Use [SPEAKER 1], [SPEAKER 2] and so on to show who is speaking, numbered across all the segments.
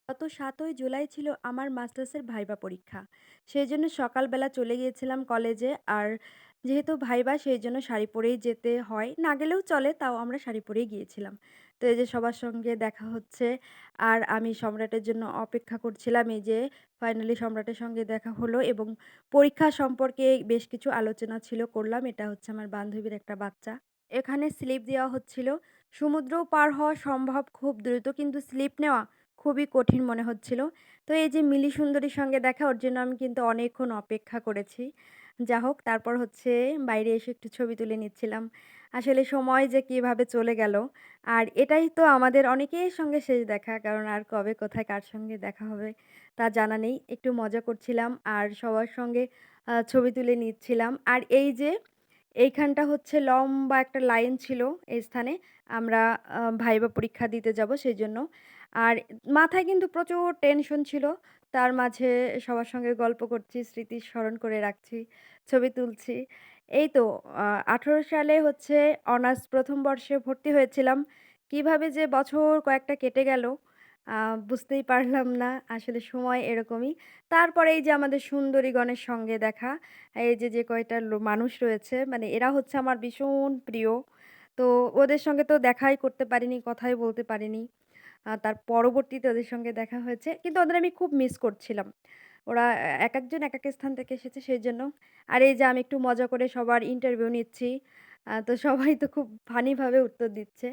[SPEAKER 1] গত ৭ই জুলাই ছিল আমার মাস্টার্সের ভাইবা পরীক্ষা। সেজন্য সকালবেলা চলে গিয়েছিলাম কলেজে। আর যেহেতু ভাইবা সেইজন্য শাড়ি পরেই যেতে হয়। না গেলেও চলে, তাও আমরা শাড়ি পরেই গিয়েছিলাম। তো এই যে সবার সঙ্গে দেখা হচ্ছে আর আমি সম্রাটের জন্য অপেক্ষা করছিলাম। এই যে ফাইনালি সম্রাটের সঙ্গে দেখা হলো এবং পরীক্ষা সম্পর্কে বেশ কিছু আলোচনা করলাম। এটা হচ্ছে আমার বান্ধবীর একটা বাচ্চা। এখানে স্লিপ দেওয়া হচ্ছিল। সমুদ্রও পার হওয়া সম্ভব খুব দ্রুত, কিন্তু স্লিপ নেওয়া খুবই কঠিন মনে হচ্ছিল। তো এই যে মিলি সুন্দরীর সঙ্গে দেখা, ওর জন্য আমি কিন্তু অনেকক্ষণ অপেক্ষা করেছি। যা হোক, তারপর হচ্ছে বাইরে এসে একটু ছবি তুলে নিচ্ছিলাম। আসলে সময় যে কিভাবে চলে গেল। আর এটাই তো আমাদের অনেকের সঙ্গে শেষ দেখা। কারণ আর কবে কোথায় কার সঙ্গে দেখা হবে তা জানা নেই। একটু মজা করছিলাম আর সবার সঙ্গে ছবি তুলে নিচ্ছিলাম। আর এই যে এইখানটা হচ্ছে লম্বা একটা লাইন ছিল এই স্থানে। আমরা ভাইবা পরীক্ষা দিতে যাব সেজন্য। আর মাথায় কিন্তু প্রচুর টেনশন ছিল। তার মাঝে সবার সঙ্গে গল্প করছি, স্মৃতি স্মরণ করে রাখছি, ছবি তুলছি। এই তো ১৮ সালে হচ্ছে অনার্স ১ম বর্ষে ভর্তি হয়েছিলাম। কিভাবে যে বছর কয়েকটা কেটে গেল আ বুঝতেই পারলাম না। আসলে সময় এরকমই। তারপরে এই যে আমাদের সুন্দরীগণের সঙ্গে দেখা, এই যে, যে কয়টা মানুষ রয়েছে মানে এরা হচ্ছে আমার ভীষণ প্রিয়। তো ওদের সঙ্গে তো দেখাই করতে পারিনি, কথাই বলতে পারিনি। তার পরবর্তীতে ওদের সঙ্গে দেখা হয়েছে। কিন্তু ওদের আমি খুব মিস করছিলাম। ওরা একেকজন একেক স্থান থেকে এসেছে সেজন্য। আর এই যে আমি একটু মজা করে সবার ইন্টারভিউ নিচ্ছি। তো সবাই তো খুব ফানি ভাবে উত্তর দিচ্ছে।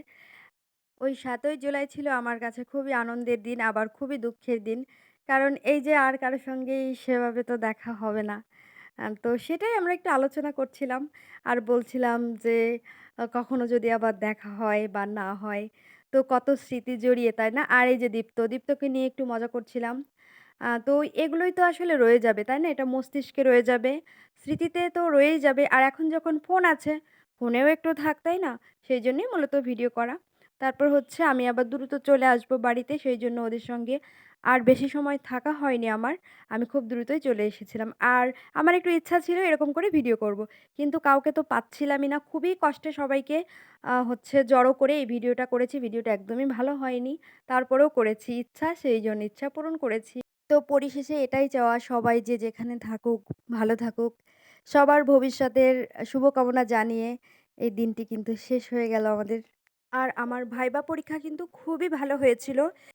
[SPEAKER 1] ওই ৭ই জুলাই ছিল আমার কাছে খুবই আনন্দের দিন, আবার খুবই দুঃখের দিন। কারণ এই যে আর কারো সঙ্গেই সেভাবে তো দেখা হবে না। তো সেটাই আমরা একটু আলোচনা করছিলাম। আর বলছিলাম যে কখনো যদি আবার দেখা হয় বা না হয়, তো কত স্মৃতি জড়িয়ে, তাই না? আর এই যে দীপ্তকে নিয়ে একটু মজা করছিলাম। তো এগুলোই তো আসলে রয়ে যাবে, তাই না? এটা মস্তিষ্কে রয়ে যাবে, স্মৃতিতে তো রয়েই যাবে। আর এখন যখন ফোন আছে, ফোনেও একটু থাক, তাই না? সেইজন্যই মূলত ভিডিও করা। তারপর হচ্ছে আমি আবার দ্রুত চলে আসবো বাড়িতে, সেইজন্য ওদের সঙ্গে আর বেশি সময় থাকা হয়নি আমার। আমি খুব দ্রুতই চলে এসেছিলাম। আর আমার একটু ইচ্ছা ছিল এরকম করে ভিডিও করব। কিন্তু কাউকে তো পাচ্ছিলামই না। খুবই কষ্টে সবাইকে হচ্ছে জড়ো করে এই ভিডিওটা করেছি। ভিডিওটা একদমই ভালো হয়নি। তারপরেও করেছি। ইচ্ছা, সেইজন্য ইচ্ছা পূরণ করেছি। তো পরিশেষে এটাই চাওয়া, সবাই যে যেখানে থাকুক, ভালো থাকুক। সবার ভবিষ্যতের শুভকামনা জানিয়ে এই দিনটি কিন্তু শেষ হয়ে গেল আমাদের। আর আমার ভাইবা পরীক্ষা কিন্তু খুবই ভালো হয়েছিল।